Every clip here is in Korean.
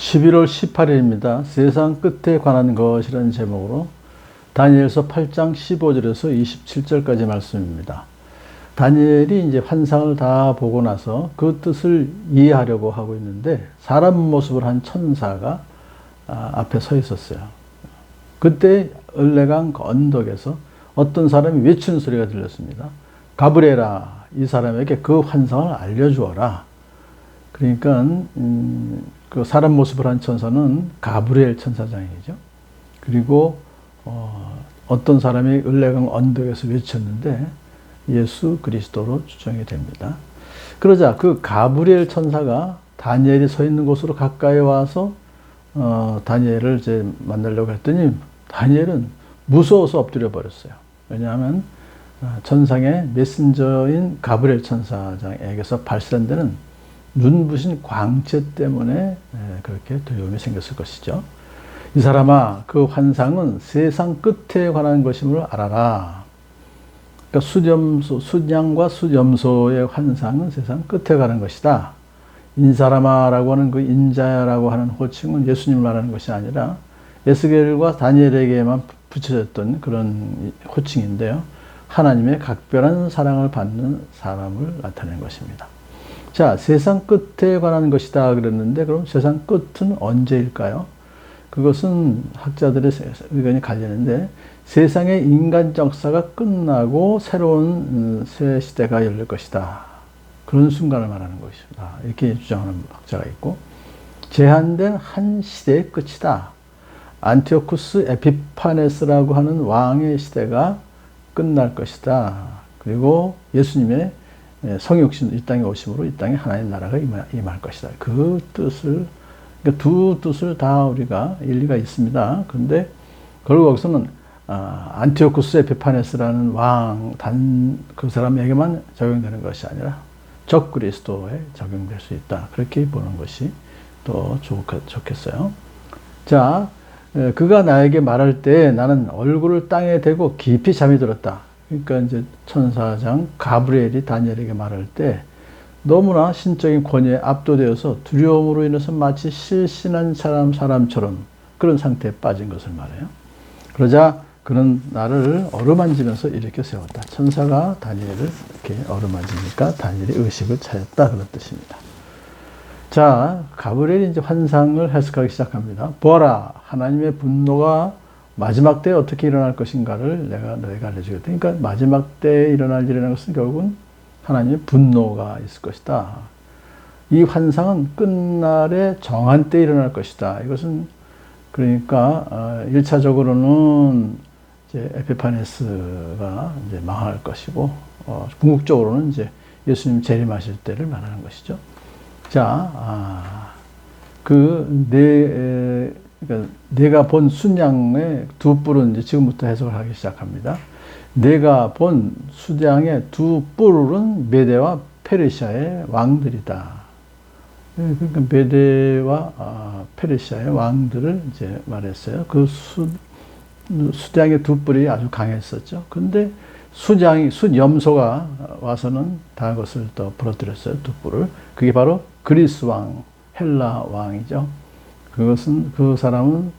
11월 18일입니다. 세상 끝에 관한 것이라는 제목으로 다니엘서 8장 15절에서 27절까지 말씀입니다. 다니엘이 이제 환상을 다 보고 나서 그 뜻을 이해하려고 하고 있는데 사람 모습을 한 천사가 앞에 서 있었어요. 그때 을레강 언덕에서 어떤 사람이 외치는 소리가 들렸습니다. 가브리엘아, 이 사람에게 그 환상을 알려주어라. 그러니까 그 사람 모습을 한 천사는 가브리엘 천사장이죠. 그리고 어떤 사람이 을레강 언덕에서 외쳤는데 예수 그리스도로 추정이 됩니다. 그러자 그 가브리엘 천사가 다니엘이 서 있는 곳으로 가까이 와서 다니엘을 이제 만나려고 했더니 다니엘은 무서워서 엎드려 버렸어요. 왜냐하면 천상의 메신저인 가브리엘 천사장에게서 발산되는 눈부신 광채 때문에 그렇게 두려움이 생겼을 것이죠. 이 사람아, 그 환상은 세상 끝에 관한 것임을 알아라. 그러니까 숫양과 숫염소의 환상은 세상 끝에 가는 것이다. 인사람아라고 하는 그 인자야라고 하는 호칭은 예수님을 말하는 것이 아니라 에스겔과 다니엘에게만 붙여졌던 그런 호칭인데요. 하나님의 각별한 사랑을 받는 사람을 나타낸 것입니다. 자, 세상 끝에 관한 것이다 그랬는데 그럼 세상 끝은 언제일까요? 그것은 학자들의 의견이 갈리는데 세상의 인간 역사가 끝나고 새로운 새 시대가 열릴 것이다. 그런 순간을 말하는 것이다. 이렇게 주장하는 학자가 있고 제한된 한 시대의 끝이다. 안티오쿠스 에피파네스라고 하는 왕의 시대가 끝날 것이다. 그리고 예수님의 성육신 이 땅에 오심으로 이 땅에 하나님의 나라가 임할 것이다. 그 뜻을, 그러니까 두 뜻을 다 우리가 일리가 있습니다. 그런데 그리고 거기서는 안티오쿠스 에피파네스라는 왕 그 사람에게만 적용되는 것이 아니라 적 그리스도에 적용될 수 있다. 그렇게 보는 것이 또 좋겠어요. 자, 그가 나에게 말할 때 나는 얼굴을 땅에 대고 깊이 잠이 들었다. 그러니까 이제 천사장 가브리엘이 다니엘에게 말할 때 너무나 신적인 권위에 압도되어서 두려움으로 인해서 마치 실신한 사람처럼 그런 상태에 빠진 것을 말해요. 그러자 그는 나를 어루만지면서 일으켜 세웠다. 천사가 다니엘을 이렇게 어루만지니까 다니엘이 의식을 차렸다. 그런 뜻입니다. 자, 가브리엘이 이제 환상을 해석하기 시작합니다. 보아라, 하나님의 분노가 마지막 때에 어떻게 일어날 것인가를 내가 너희가 알려주겠다. 그러니까 마지막 때에 일어날 일이라는 것은 결국은 하나님의 분노가 있을 것이다. 이 환상은 끝날에 정한 때에 일어날 것이다. 이것은 그러니까 1차적으로는 이제 에피파네스가 이제 망할 것이고 궁극적으로는 이제 예수님 재림하실 때를 말하는 것이죠. 자, 그러니까 내가 본 순양의 두 뿔은 이제 지금부터 해석을 하기 시작합니다. 내가 본 순양의 두 뿔은 메대와 페르시아의 왕들이다. 그러니까 메대와 페르시아의 왕들을 이제 말했어요. 그 수장의 두 뿔이 아주 강했었죠. 근데 숫염소가 와서는 다 것을 또 부러뜨렸어요. 두 뿔을. 그게 바로 그리스 왕, 헬라 왕이죠. 그 사람은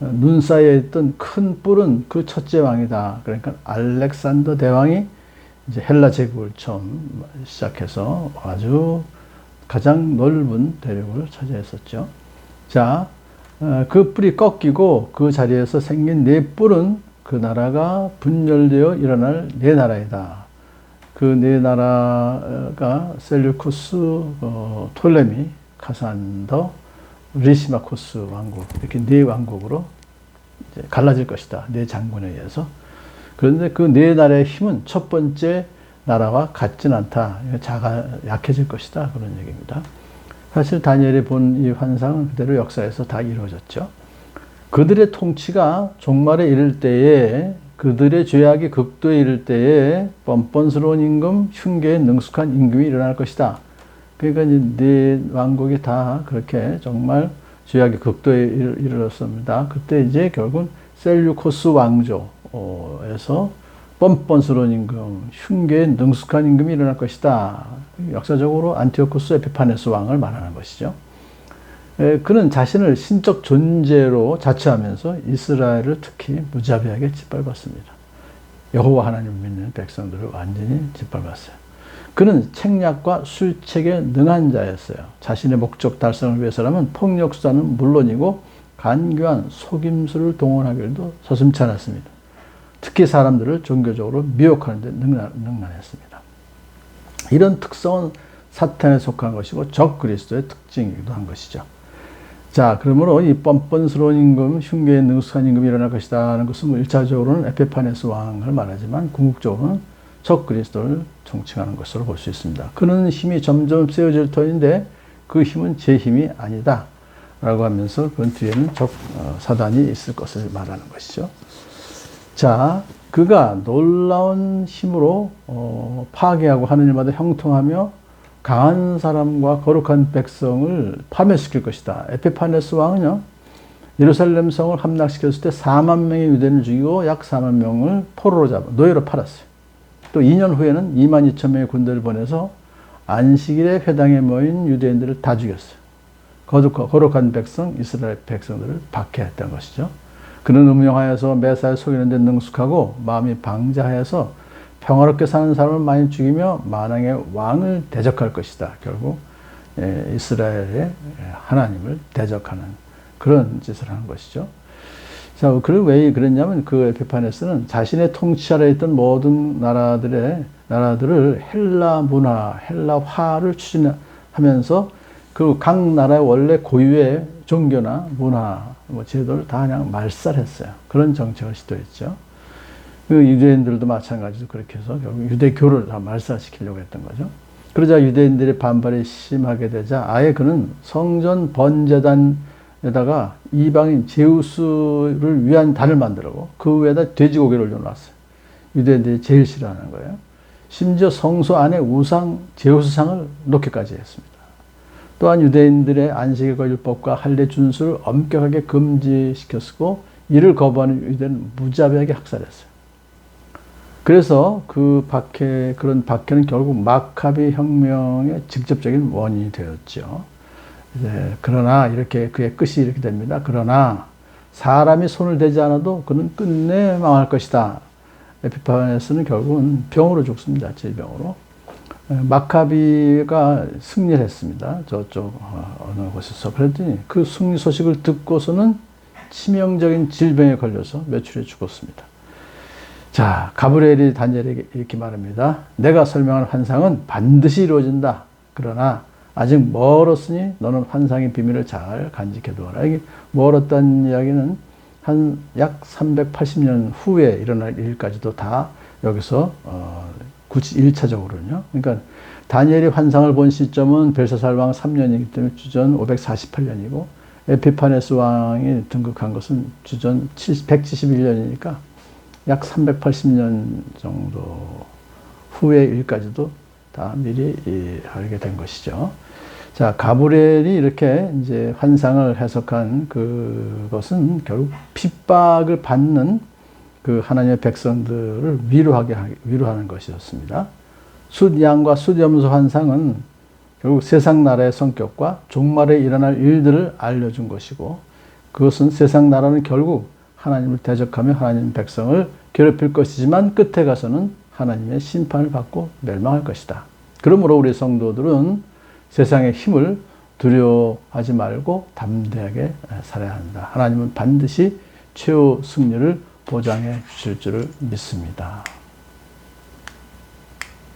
눈 사이에 있던 큰 뿔은 그 첫째 왕이다. 그러니까 알렉산더 대왕이 이제 헬라 제국을 처음 시작해서 아주 가장 넓은 대륙을 차지했었죠. 자, 그 뿔이 꺾이고 그 자리에서 생긴 네 뿔은 그 나라가 분열되어 일어날 네 나라이다. 그 네 나라가 셀류쿠스, 톨레미, 카산더, 리시마코스 왕국, 이렇게 네 왕국으로 이제 갈라질 것이다. 네 장군에 의해서. 그런데 그 네 나라의 힘은 첫 번째 나라와 같진 않다. 약해질 것이다. 그런 얘기입니다. 사실 다니엘이 본 이 환상은 그대로 역사에서 다 이루어졌죠. 그들의 통치가 종말에 이를 때에 그들의 죄악이 극도에 이를 때에 뻔뻔스러운 임금, 흉계에 능숙한 임금이 일어날 것이다. 그러니까 이제 네 왕국이 다 그렇게 정말 죄악의 극도에 이르렀습니다. 그때 이제 결국은 셀류코스 왕조에서 뻔뻔스러운 임금, 흉계에 능숙한 임금이 일어날 것이다. 역사적으로 안티오쿠스 에피파네스 왕을 말하는 것이죠. 그는 자신을 신적 존재로 자처하면서 이스라엘을 특히 무자비하게 짓밟았습니다. 여호와 하나님을 믿는 백성들을 완전히 짓밟았어요. 그는 책략과 술책에 능한 자였어요. 자신의 목적 달성을 위해서라면 폭력 수단은 물론이고 간교한 속임수를 동원하기도 서슴지 않았습니다. 특히 사람들을 종교적으로 미혹하는 데 능란했습니다. 이런 특성은 사탄에 속한 것이고 적 그리스도의 특징이기도 한 것이죠. 자, 그러므로 이 뻔뻔스러운 임금, 흉계에 능숙한 임금이 일어날 것이다 하는 것은 1차적으로는 에피파네스 왕을 말하지만 궁극적으로는 적 그리스도를 정칭하는 것으로 볼 수 있습니다. 그는 힘이 점점 세워질 터인데 그 힘은 제 힘이 아니다 라고 하면서 그 뒤에는 사단이 있을 것을 말하는 것이죠. 자, 그가 놀라운 힘으로 파괴하고 하느님마다 형통하며 강한 사람과 거룩한 백성을 파멸시킬 것이다. 에피파네스 왕은요, 예루살렘 성을 함락시켰을 때 4만 명의 유대인을 죽이고 약 4만 명을 포로로 잡아 노예로 팔았어요. 또 2년 후에는 2만 2천 명의 군대를 보내서 안식일에 회당에 모인 유대인들을 다 죽였어요. 거룩한 백성, 이스라엘 백성들을 박해했던 것이죠. 그는 음흉하여서 매사에 속이는 데 능숙하고 마음이 방자하여서 평화롭게 사는 사람을 많이 죽이며 만왕의 왕을 대적할 것이다. 결국 이스라엘의 하나님을 대적하는 그런 짓을 하는 것이죠. 자, 그리고 왜 그랬냐면 그 에피파네스는 자신의 통치 아래에 있던 모든 나라들을 헬라 문화, 헬라화를 추진하면서 그 각 나라의 원래 고유의 종교나 문화, 제도를 다 그냥 말살했어요. 그런 정책을 시도했죠. 그 유대인들도 마찬가지로 그렇게 해서 결국 유대교를 다 말살시키려고 했던 거죠. 그러자 유대인들의 반발이 심하게 되자 아예 그는 성전 번제단에다가 이방인 제우스를 위한 단을 만들고 그 위에다 돼지고기를 올려놨어요. 유대인들이 제일 싫어하는 거예요. 심지어 성소 안에 우상 제우스상을 놓기까지 했습니다. 또한 유대인들의 안식일 율법과 할례 준수를 엄격하게 금지시켰고 이를 거부하는 유대인은 무자비하게 학살했어요. 그래서 그런 박해는 결국 마카비 혁명의 직접적인 원인이 되었죠. 그러나 그의 끝이 이렇게 됩니다. 그러나 사람이 손을 대지 않아도 그는 끝내 망할 것이다. 에피파네스는 결국은 병으로 죽습니다. 질병으로. 마카비가 승리를 했습니다. 저쪽 어느 곳에서. 그랬더니 그 승리 소식을 듣고서는 치명적인 질병에 걸려서 며칠에 죽었습니다. 자, 가브리엘이 다니엘에게 이렇게 말합니다. 내가 설명한 환상은 반드시 이루어진다. 그러나 아직 멀었으니 너는 환상의 비밀을 잘 간직해 두어라. 이게 멀었다는 이야기는 한 약 380년 후에 일어날 일까지도 다 여기서 1차적으로는요. 그러니까 다니엘이 환상을 본 시점은 벨사살 왕 3년이기 때문에 주전 548년이고 에피파네스 왕이 등극한 것은 주전 171년이니까 약 380년 정도 후의 일까지도 다 미리 알게 된 것이죠. 자, 가브리엘이 이렇게 이제 환상을 해석한 그것은 결국 핍박을 받는 그 하나님의 백성들을 위로하는 것이었습니다. 숫양과 숫염소 환상은 결국 세상 나라의 성격과 종말에 일어날 일들을 알려준 것이고 그것은 세상 나라는 결국 하나님을 대적하며 하나님 백성을 괴롭힐 것이지만 끝에 가서는 하나님의 심판을 받고 멸망할 것이다. 그러므로 우리 성도들은 세상의 힘을 두려워하지 말고 담대하게 살아야 한다. 하나님은 반드시 최후 승리를 보장해 주실 줄을 믿습니다.